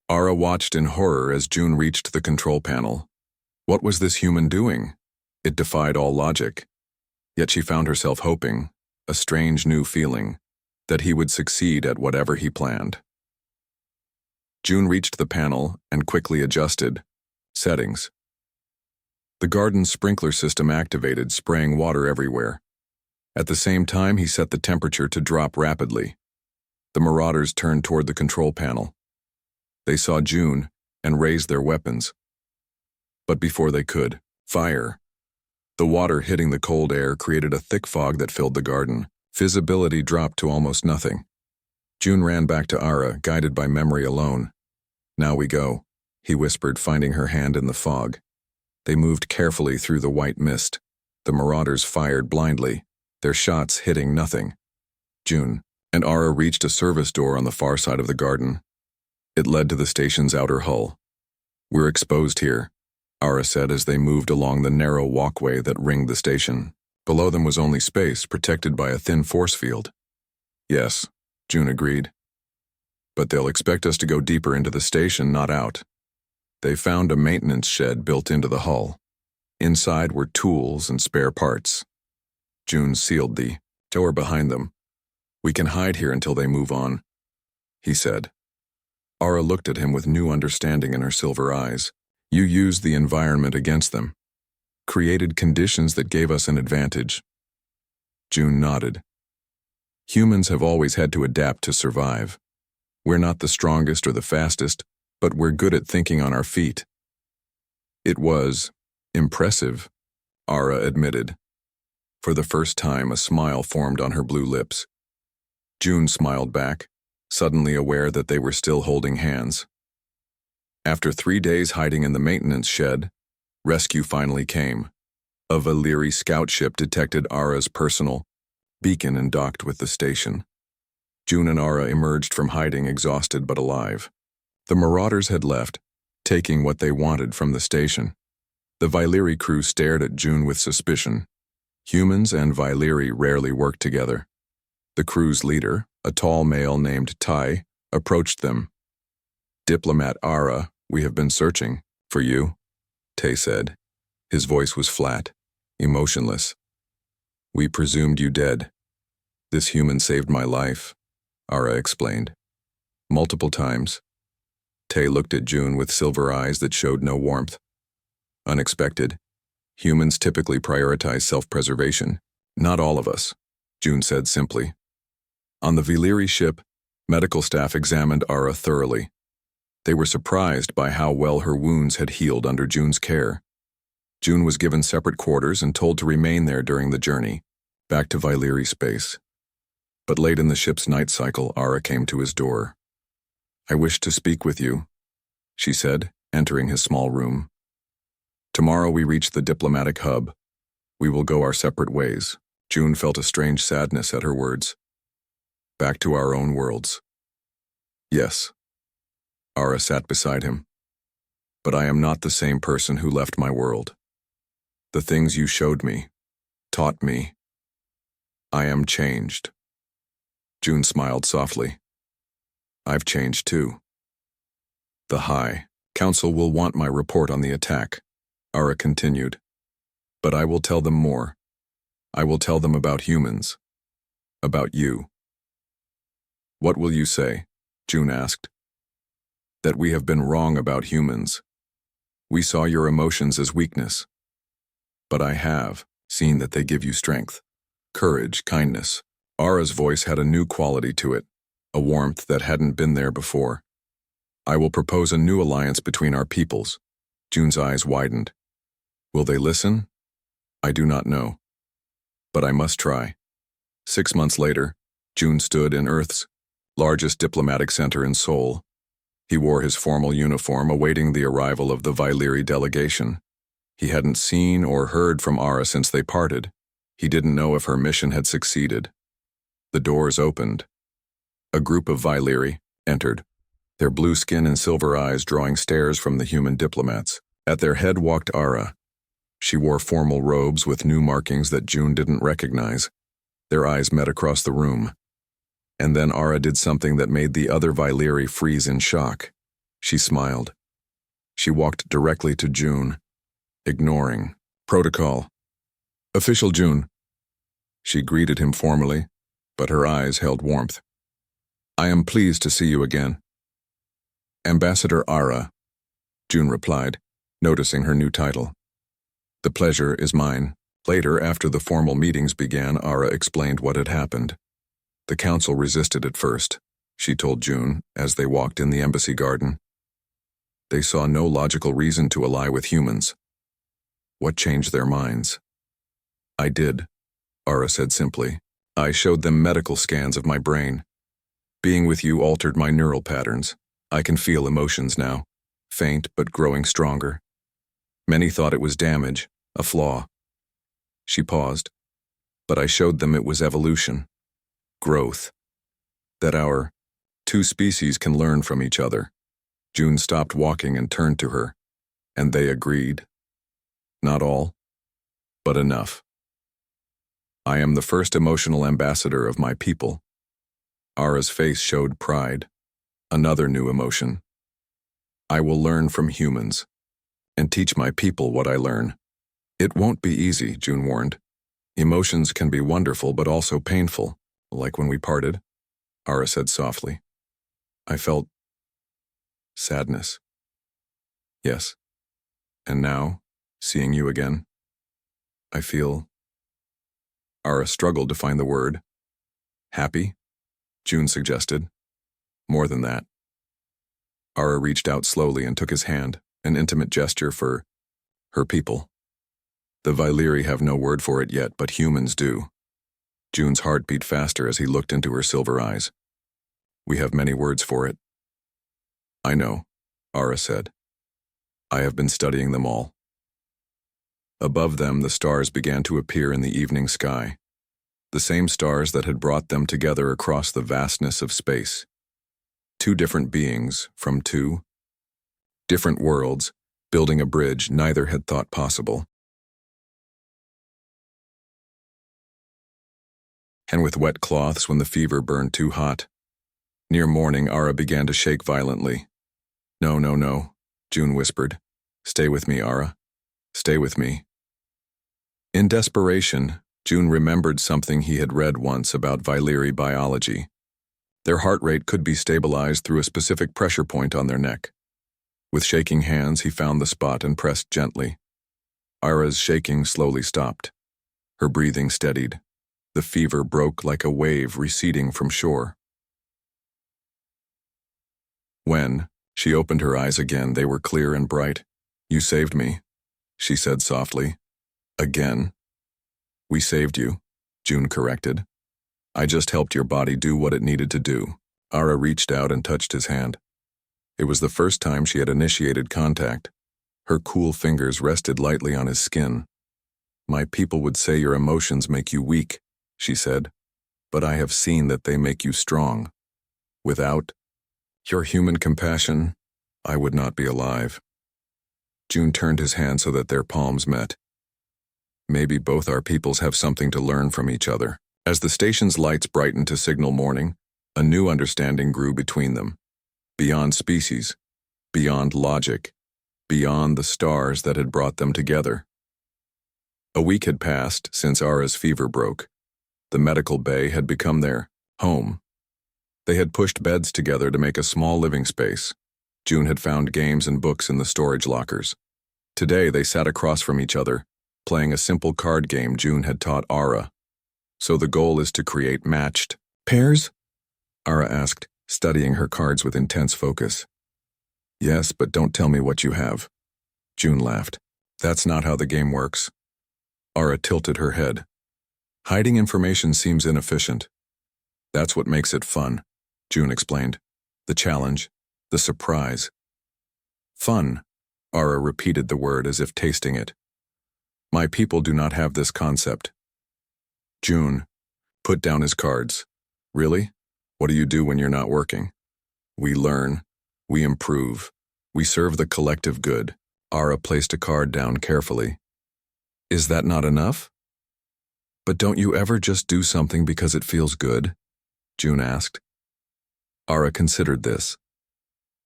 Ara watched in horror as June reached the control panel. What was this human doing? It defied all logic. Yet she found herself hoping, a strange new feeling, that he would succeed at whatever he planned. June reached the panel and quickly adjusted. Settings. The garden's sprinkler system activated, spraying water everywhere. At the same time, he set the temperature to drop rapidly. The marauders turned toward the control panel. They saw June and raised their weapons. But before they could fire, the water hitting the cold air created a thick fog that filled the garden. Visibility dropped to almost nothing. June ran back to Ara, guided by memory alone. "Now we go," he whispered, finding her hand in the fog. They moved carefully through the white mist. The marauders fired blindly, their shots hitting nothing. June and Ara reached a service door on the far side of the garden. It led to the station's outer hull. "We're exposed here," Ara said as they moved along the narrow walkway that ringed the station. Below them was only space, protected by a thin force field. "Yes," June agreed. "But they'll expect us to go deeper into the station, not out." They found a maintenance shed built into the hull. Inside were tools and spare parts. June sealed the door behind them. "We can hide here until they move on," he said. Ara looked at him with new understanding in her silver eyes. "You used the environment against them. Created conditions that gave us an advantage." June nodded. "Humans have always had to adapt to survive. We're not the strongest or the fastest, but we're good at thinking on our feet." "It was impressive," Ara admitted. For the first time, a smile formed on her blue lips. June smiled back, suddenly aware that they were still holding hands. After 3 days hiding in the maintenance shed, rescue finally came. A Valyri scout ship detected Ara's personal beacon and docked with the station. June and Ara emerged from hiding, exhausted but alive. The marauders had left, taking what they wanted from the station. The Valyri crew stared at June with suspicion. Humans and Valyri rarely worked together. The crew's leader, a tall male named Tai, approached them. "Diplomat Ara, we have been searching for you," Tai said. His voice was flat, emotionless. "We presumed you dead. This human saved my life," Ara explained. "Multiple times." Tai looked at June with silver eyes that showed no warmth. "Unexpected. Humans typically prioritize self-preservation. Not all of us," June said simply. On the Valyri ship, medical staff examined Ara thoroughly. They were surprised by how well her wounds had healed under June's care. June was given separate quarters and told to remain there during the journey, back to Valyri space. But late in the ship's night cycle, Ara came to his door. "I wish to speak with you," she said, entering his small room. "Tomorrow we reach the diplomatic hub. We will go our separate ways." June felt a strange sadness at her words. "Back to our own worlds." "Yes." Ara sat beside him. "But I am not the same person who left my world. The things you showed me, taught me. I am changed." June smiled softly. "I've changed too." "The High Council will want my report on the attack," Ara continued. "But I will tell them more. I will tell them about humans. About you." "What will you say?" June asked. "That we have been wrong about humans. We saw your emotions as weakness. But I have seen that they give you strength, courage, kindness." Ara's voice had a new quality to it, a warmth that hadn't been there before. "I will propose a new alliance between our peoples." June's eyes widened. "Will they listen? I do not know. But I must try." 6 months later, June stood in Earth's largest diplomatic center in Seoul. He wore his formal uniform, awaiting the arrival of the Valyri delegation. He hadn't seen or heard from Ara since they parted. He didn't know if her mission had succeeded. The doors opened. A group of Valyri entered, their blue skin and silver eyes drawing stares from the human diplomats. At their head walked Ara. She wore formal robes with new markings that June didn't recognize. Their eyes met across the room. And then Ara did something that made the other Valyri freeze in shock. She smiled. She walked directly to June, ignoring. Protocol. Official June. She greeted him formally, but her eyes held warmth. I am pleased to see you again. Ambassador Ara, June replied, noticing her new title. The pleasure is mine. Later, after the formal meetings began, Ara explained what had happened. The council resisted at first, she told June as they walked in the embassy garden. They saw no logical reason to ally with humans. What changed their minds? I did, Ara said simply. I showed them medical scans of my brain. Being with you altered my neural patterns. I can feel emotions now, faint but growing stronger. Many thought it was damage, a flaw. She paused, but I showed them it was evolution, growth, that our two species can learn from each other. June stopped walking and turned to her, and they agreed. Not all, but enough. I am the first emotional ambassador of my people. Ara's face showed pride, another new emotion. I will learn from humans, and teach my people what I learn. It won't be easy, June warned. Emotions can be wonderful but also painful, like when we parted, Ara said softly. I felt sadness. Yes. And now, seeing you again, I feel... Ara struggled to find the word. Happy? June suggested. More than that. Ara reached out slowly and took his hand, an intimate gesture for her people. The Valyri have no word for it yet, but humans do. June's heart beat faster as he looked into her silver eyes. We have many words for it. I know, Ara said. I have been studying them all. Above them, the stars began to appear in the evening sky, the same stars that had brought them together across the vastness of space. Two different beings from two different worlds, building a bridge neither had thought possible. And with wet cloths when the fever burned too hot. Near morning, Ara began to shake violently. No, no, no, June whispered. Stay with me, Ara. Stay with me. In desperation, June remembered something he had read once about Valyri biology. Their heart rate could be stabilized through a specific pressure point on their neck. With shaking hands, he found the spot and pressed gently. Ara's shaking slowly stopped. Her breathing steadied. The fever broke like a wave receding from shore. When she opened her eyes again, they were clear and bright. You saved me, she said softly. Again. We saved you, June corrected. I just helped your body do what it needed to do. Ara reached out and touched his hand. It was the first time she had initiated contact. Her cool fingers rested lightly on his skin. My people would say your emotions make you weak, she said, but I have seen that they make you strong. Without your human compassion, I would not be alive. June turned his hand so that their palms met. Maybe both our peoples have something to learn from each other. As the station's lights brightened to signal morning, a new understanding grew between them. Beyond species, beyond logic, beyond the stars that had brought them together. A week had passed since Ara's fever broke. The medical bay had become their home. They had pushed beds together to make a small living space. June had found games and books in the storage lockers. Today they sat across from each other, playing a simple card game June had taught Ara. So the goal is to create matched pairs? Ara asked, studying her cards with intense focus. Yes, but don't tell me what you have. June laughed. That's not how the game works. Ara tilted her head. Hiding information seems inefficient. That's what makes it fun, June explained. The challenge, the surprise. Fun, Ara repeated the word as if tasting it. My people do not have this concept. June put down his cards. Really? What do you do when you're not working? We learn. We improve. We serve the collective good. Ara placed a card down carefully. Is that not enough? But don't you ever just do something because it feels good? June asked. Ara considered this.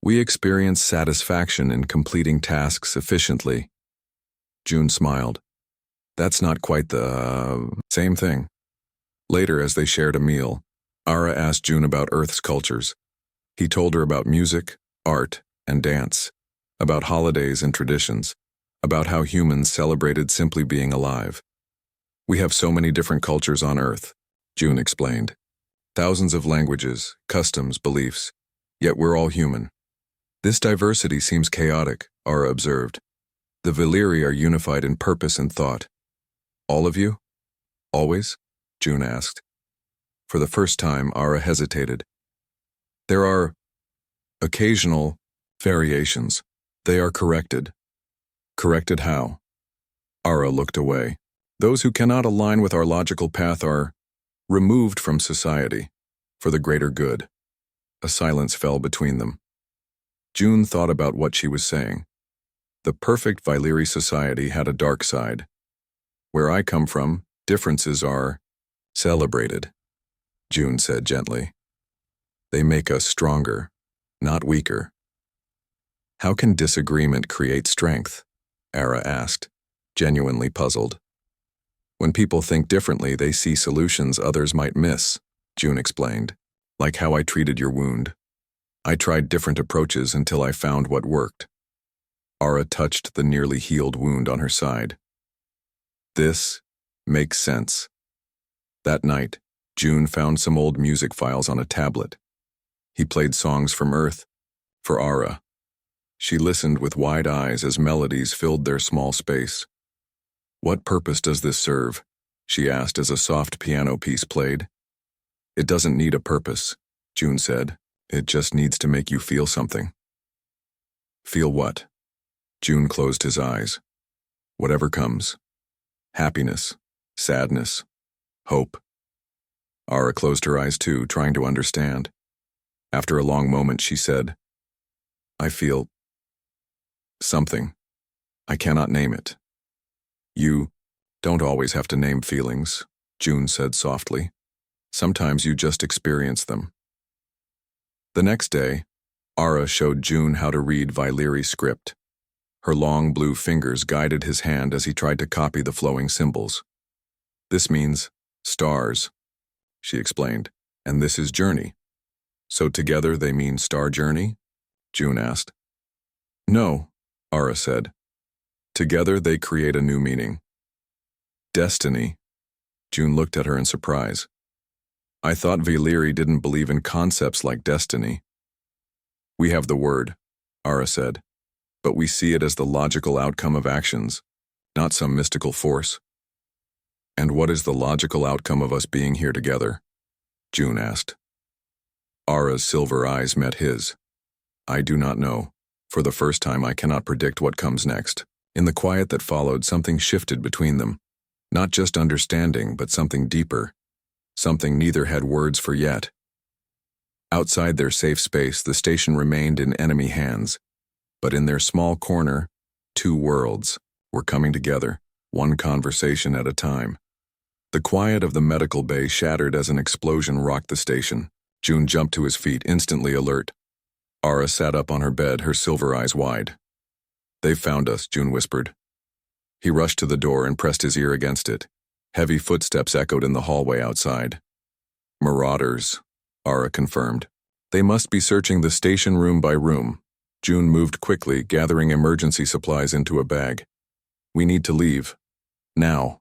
We experience satisfaction in completing tasks efficiently. June smiled. That's not quite the same thing. Later, as they shared a meal, Ara asked June about Earth's cultures. He told her about music, art, and dance, about holidays and traditions, about how humans celebrated simply being alive. We have so many different cultures on Earth, June explained. Thousands of languages, customs, beliefs, yet we're all human. This diversity seems chaotic, Ara observed. The Valyri are unified in purpose and thought. All of you? Always? June asked. For the first time, Ara hesitated. There are occasional variations. They are corrected. Corrected how? Ara looked away. Those who cannot align with our logical path are removed from society for the greater good. A silence fell between them. June thought about what she was saying. The perfect Valyri society had a dark side. Where I come from, differences are celebrated, June said gently. They make us stronger, not weaker. How can disagreement create strength? Ara asked, genuinely puzzled. When people think differently, they see solutions others might miss, June explained, like how I treated your wound. I tried different approaches until I found what worked. Ara touched the nearly healed wound on her side. This makes sense. That night, June found some old music files on a tablet. He played songs from Earth for Ara. She listened with wide eyes as melodies filled their small space. What purpose does this serve? She asked as a soft piano piece played. It doesn't need a purpose, June said. It just needs to make you feel something. Feel what? June closed his eyes. Whatever comes. Happiness, sadness, hope. Ara closed her eyes too, trying to understand. After a long moment, she said, I feel something. I cannot name it. You don't always have to name feelings, June said softly. Sometimes you just experience them. The next day, Ara showed June how to read Valyri script. Her long blue fingers guided his hand as he tried to copy the flowing symbols. This means stars, she explained, and this is journey. So together they mean star journey? June asked. No, Ara said. Together they create a new meaning. Destiny. June looked at her in surprise. I thought Valyri didn't believe in concepts like destiny. We have the word, Ara said, but we see it as the logical outcome of actions, not some mystical force. And what is the logical outcome of us being here together? June asked. Ara's silver eyes met his. I do not know. For the first time, I cannot predict what comes next. In the quiet that followed, something shifted between them. Not just understanding, but something deeper. Something neither had words for yet. Outside their safe space, the station remained in enemy hands. But in their small corner, two worlds were coming together, one conversation at a time. The quiet of the medical bay shattered as an explosion rocked the station. June jumped to his feet, instantly alert. Ara sat up on her bed, her silver eyes wide. They've found us, June whispered. He rushed to the door and pressed his ear against it. Heavy footsteps echoed in the hallway outside. Marauders, Ara confirmed. They must be searching the station room by room. June moved quickly, gathering emergency supplies into a bag. We need to leave. Now.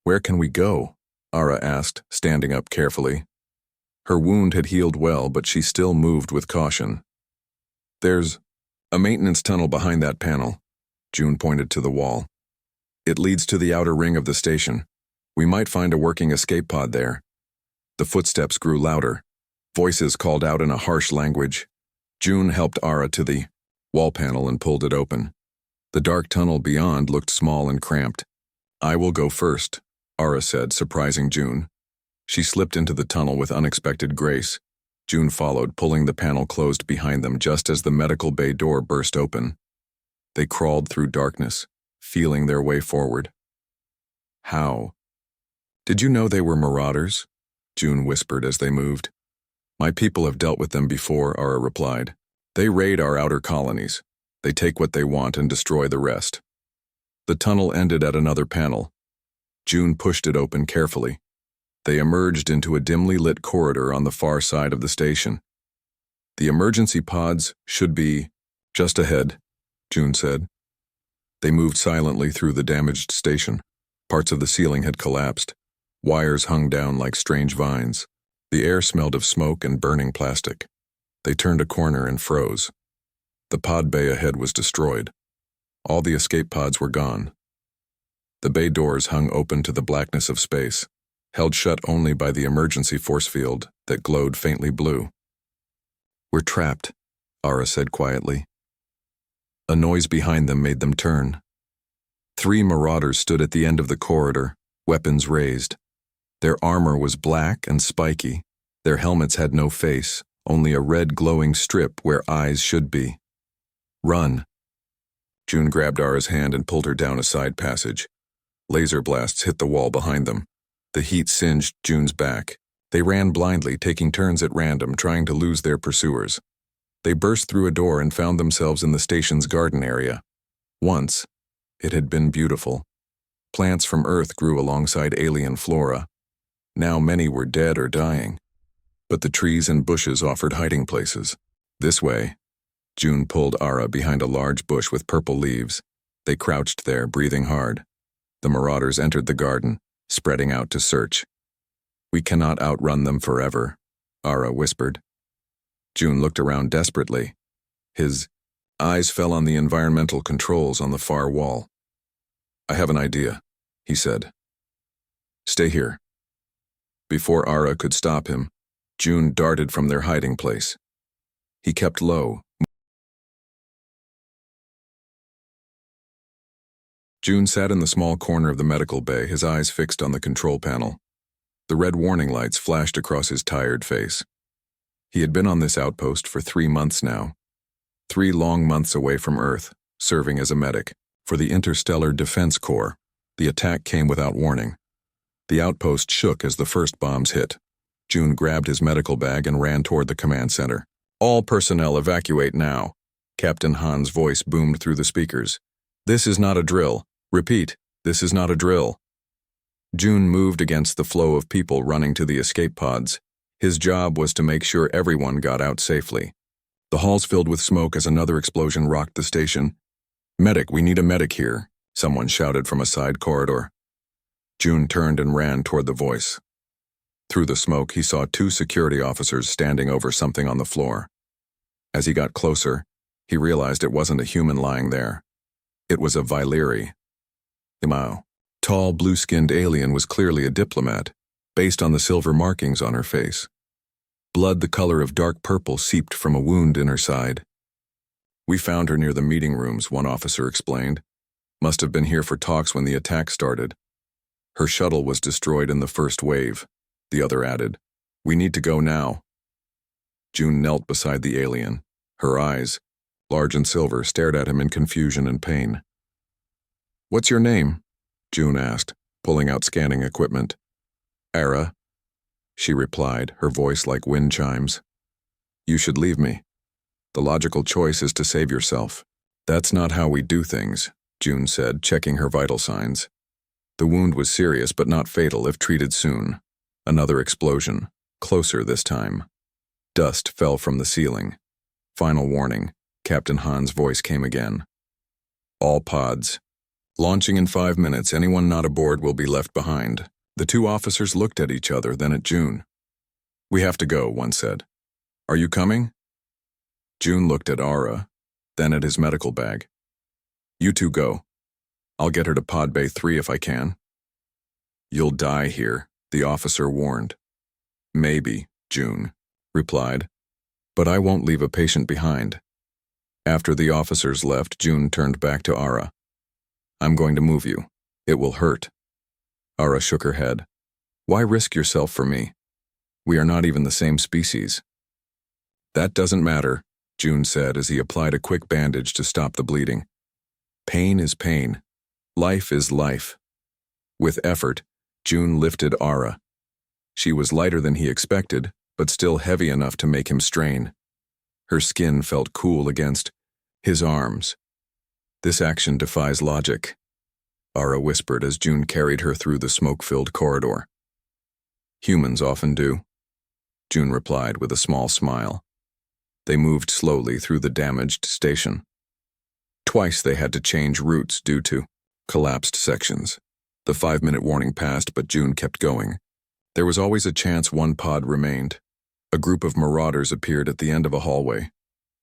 Where can we go? Ara asked, standing up carefully. Her wound had healed well, but she still moved with caution. There's a maintenance tunnel behind that panel. June pointed to the wall. It leads to the outer ring of the station. We might find a working escape pod there. The footsteps grew louder. Voices called out in a harsh language. June helped Ara to the wall panel and pulled it open. The dark tunnel beyond looked small and cramped. I will go first, Ara said, surprising June. She slipped into the tunnel with unexpected grace. June followed, pulling the panel closed behind them just as the medical bay door burst open. They crawled through darkness, feeling their way forward. How? Did you know they were marauders? June whispered as they moved. My people have dealt with them before, Ara replied. They raid our outer colonies. They take what they want and destroy the rest. The tunnel ended at another panel. June pushed it open carefully. They emerged into a dimly lit corridor on the far side of the station. The emergency pods should be just ahead, June said. They moved silently through the damaged station. Parts of the ceiling had collapsed. Wires hung down like strange vines. The air smelled of smoke and burning plastic. They turned a corner and froze. The pod bay ahead was destroyed. All the escape pods were gone. The bay doors hung open to the blackness of space, held shut only by the emergency force field that glowed faintly blue. "We're trapped," Ara said quietly. A noise behind them made them turn. 3 marauders stood at the end of the corridor, weapons raised. Their armor was black and spiky. Their helmets had no face, only a red glowing strip where eyes should be. "Run." June grabbed Ara's hand and pulled her down a side passage. Laser blasts hit the wall behind them. The heat singed June's back. They ran blindly, taking turns at random, trying to lose their pursuers. They burst through a door and found themselves in the station's garden area. Once, it had been beautiful. Plants from Earth grew alongside alien flora. Now many were dead or dying. But the trees and bushes offered hiding places. "This way." June pulled Ara behind a large bush with purple leaves. They crouched there, breathing hard. The marauders entered the garden, spreading out to search. "We cannot outrun them forever," Ara whispered. June looked around desperately. His eyes fell on the environmental controls on the far wall. "I have an idea," he said. "Stay here." Before Ara could stop him, June darted from their hiding place. He kept low. June sat in the small corner of the medical bay, his eyes fixed on the control panel. The red warning lights flashed across his tired face. He had been on this outpost for 3 months now. 3 long months away from Earth, serving as a medic for the Interstellar Defense Corps. The attack came without warning. The outpost shook as the first bombs hit. June grabbed his medical bag and ran toward the command center. "All personnel evacuate now." Captain Han's voice boomed through the speakers. "This is not a drill. Repeat, this is not a drill." June moved against the flow of people running to the escape pods. His job was to make sure everyone got out safely. The halls filled with smoke as another explosion rocked the station. "Medic, we need a medic here," someone shouted from a side corridor. June turned and ran toward the voice. Through the smoke, he saw 2 security officers standing over something on the floor. As he got closer, he realized it wasn't a human lying there. It was a Valyri. The tall, blue-skinned alien was clearly a diplomat, based on the silver markings on her face. Blood the color of dark purple seeped from a wound in her side. "We found her near the meeting rooms," one officer explained. "Must have been here for talks when the attack started. Her shuttle was destroyed in the first wave," the other added. "We need to go now." June knelt beside the alien. Her eyes, large and silver, stared at him in confusion and pain. "What's your name?" June asked, pulling out scanning equipment. "Ara," she replied, her voice like wind chimes. "You should leave me. The logical choice is to save yourself." "That's not how we do things," June said, checking her vital signs. The wound was serious but not fatal if treated soon. Another explosion, closer this time. Dust fell from the ceiling. "Final warning," Captain Han's voice came again. "All pods. Launching in 5 minutes, anyone not aboard will be left behind." The 2 officers looked at each other, then at June. "We have to go," one said. "Are you coming?" June looked at Ara, then at his medical bag. "You 2 go. I'll get her to Pod Bay 3 if I can." "You'll die here," the officer warned. "Maybe," June replied, "but I won't leave a patient behind." After the officers left, June turned back to Ara. "I'm going to move you. It will hurt." Ara shook her head. "Why risk yourself for me? We are not even the same species." "That doesn't matter," June said as he applied a quick bandage to stop the bleeding. "Pain is pain. Life is life." With effort, June lifted Ara. She was lighter than he expected, but still heavy enough to make him strain. Her skin felt cool against his arms. This action defies logic, Ara whispered as June carried her through the smoke-filled corridor. Humans often do, June replied with a small smile. They moved slowly through the damaged station. Twice they had to change routes due to collapsed sections. The 5-minute warning passed, but June kept going. There was always a chance one pod remained. A group of marauders appeared at the end of a hallway.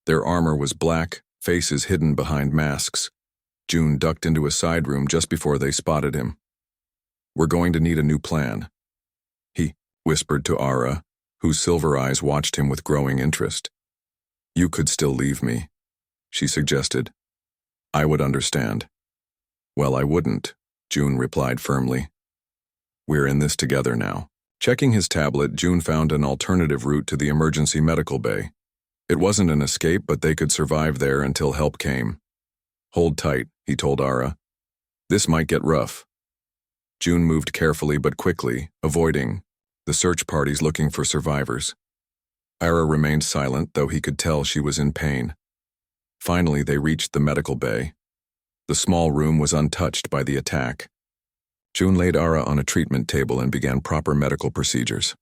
Their armor was black, faces hidden behind masks. June ducked into a side room just before they spotted him. "We're going to need a new plan," he whispered to Ara, whose silver eyes watched him with growing interest. "You could still leave me," she suggested. "I would understand." "Well, I wouldn't," June replied firmly. "We're in this together now." Checking his tablet, June found an alternative route to the emergency medical bay. It wasn't an escape, but they could survive there until help came. "Hold tight," he told Ara. "This might get rough." June moved carefully but quickly, avoiding the search parties looking for survivors. Ara remained silent, though he could tell she was in pain. Finally, they reached the medical bay. The small room was untouched by the attack. June laid Ara on a treatment table and began proper medical procedures.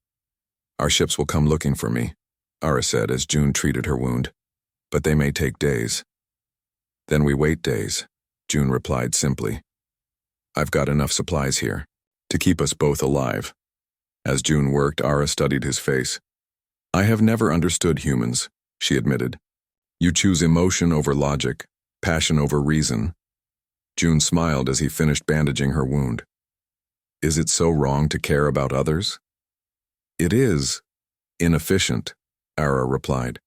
"Our ships will come looking for me," Ara said as June treated her wound. "But they may take days." "Then we wait days," June replied simply. "I've got enough supplies here to keep us both alive." As June worked, Ara studied his face. "I have never understood humans," she admitted. "You choose emotion over logic, passion over reason." June smiled as he finished bandaging her wound. "Is it so wrong to care about others?" "It is inefficient," Ara replied.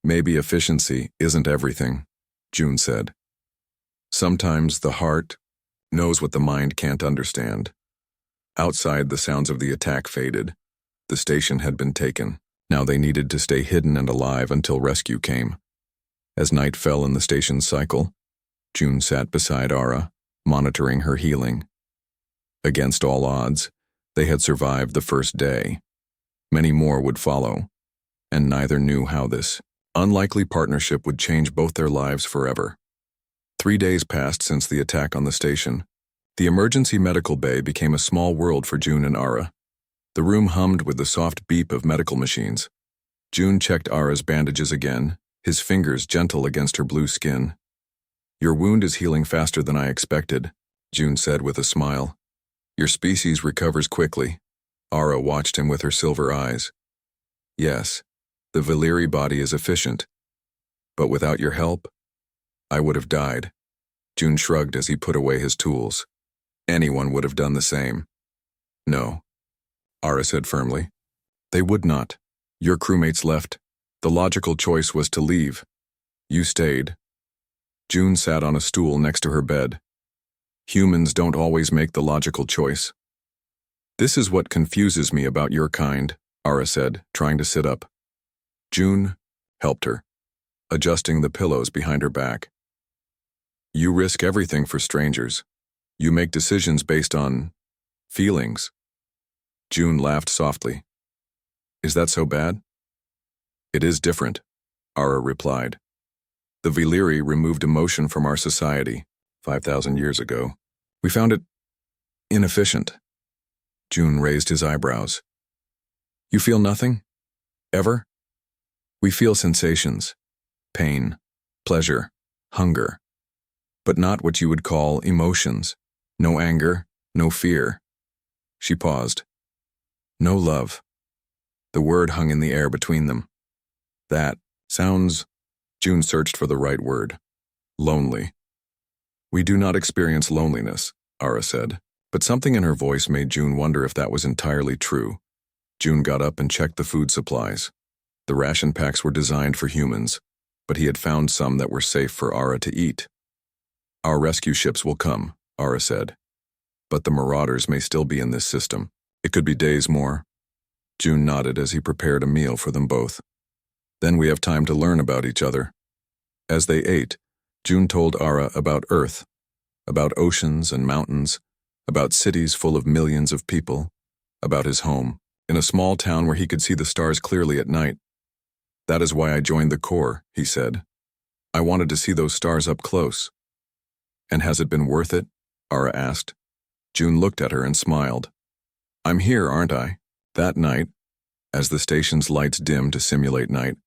"Maybe efficiency isn't everything," June said. "Sometimes the heart knows what the mind can't understand." Outside, the sounds of the attack faded. The station had been taken. Now they needed to stay hidden and alive until rescue came. As night fell in the station's cycle, June sat beside Ara, monitoring her healing. Against all odds, they had survived the first day. Many more would follow, and neither knew how this unlikely partnership would change both their lives forever. 3 days passed since the attack on the station. The emergency medical bay became a small world for June and Ara. The room hummed with the soft beep of medical machines. June checked Ara's bandages again, his fingers gentle against her blue skin. "Your wound is healing faster than I expected," June said with a smile. "Your species recovers quickly." Ara watched him with her silver eyes. "Yes, the Valyri body is efficient. But without your help, I would have died." June shrugged as he put away his tools. "Anyone would have done the same." "No," Ara said firmly. "They would not. Your crewmates left. The logical choice was to leave. You stayed." June sat on a stool next to her bed. "Humans don't always make the logical choice." "This is what confuses me about your kind," Ara said, trying to sit up. June helped her, adjusting the pillows behind her back. "You risk everything for strangers. You make decisions based on feelings." June laughed softly. "Is that so bad?" "It is different," Ara replied. "The Valyri removed emotion from our society 5,000 years ago. We found it inefficient." June raised his eyebrows. "You feel nothing? Ever?" "We feel sensations. Pain, pleasure, hunger. But not what you would call emotions. No anger, no fear." She paused. "No love." The word hung in the air between them. "That sounds..." June searched for the right word. "Lonely." "We do not experience loneliness," Ara said, but something in her voice made June wonder if that was entirely true. June got up and checked the food supplies. The ration packs were designed for humans, but he had found some that were safe for Ara to eat. "Our rescue ships will come," Ara said. "But the marauders may still be in this system. It could be days more." June nodded as he prepared a meal for them both. "Then we have time to learn about each other." As they ate, June told Ara about Earth, about oceans and mountains, about cities full of millions of people, about his home, in a small town where he could see the stars clearly at night. That is why I joined the Corps, he said. I wanted to see those stars up close. And has it been worth it? Ara asked. June looked at her and smiled. I'm here, aren't I? That night, as the station's lights dimmed to simulate night,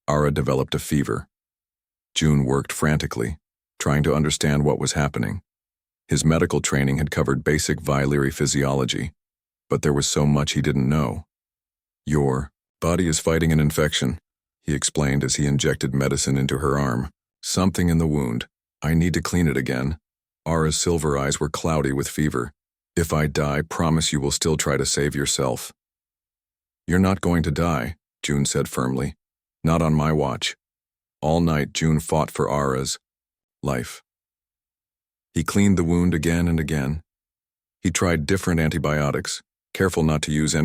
Ara developed a fever. June worked frantically, trying to understand what was happening. His medical training had covered basic vilary physiology, but there was so much he didn't know. Your body is fighting an infection, he explained as he injected medicine into her arm. Something in the wound. I need to clean it again. Ara's silver eyes were cloudy with fever. If I die, promise you will still try to save yourself. You're not going to die, June said firmly. Not on my watch. All night, June fought for Ara's life. He cleaned the wound again and again. He tried different antibiotics, careful not to use any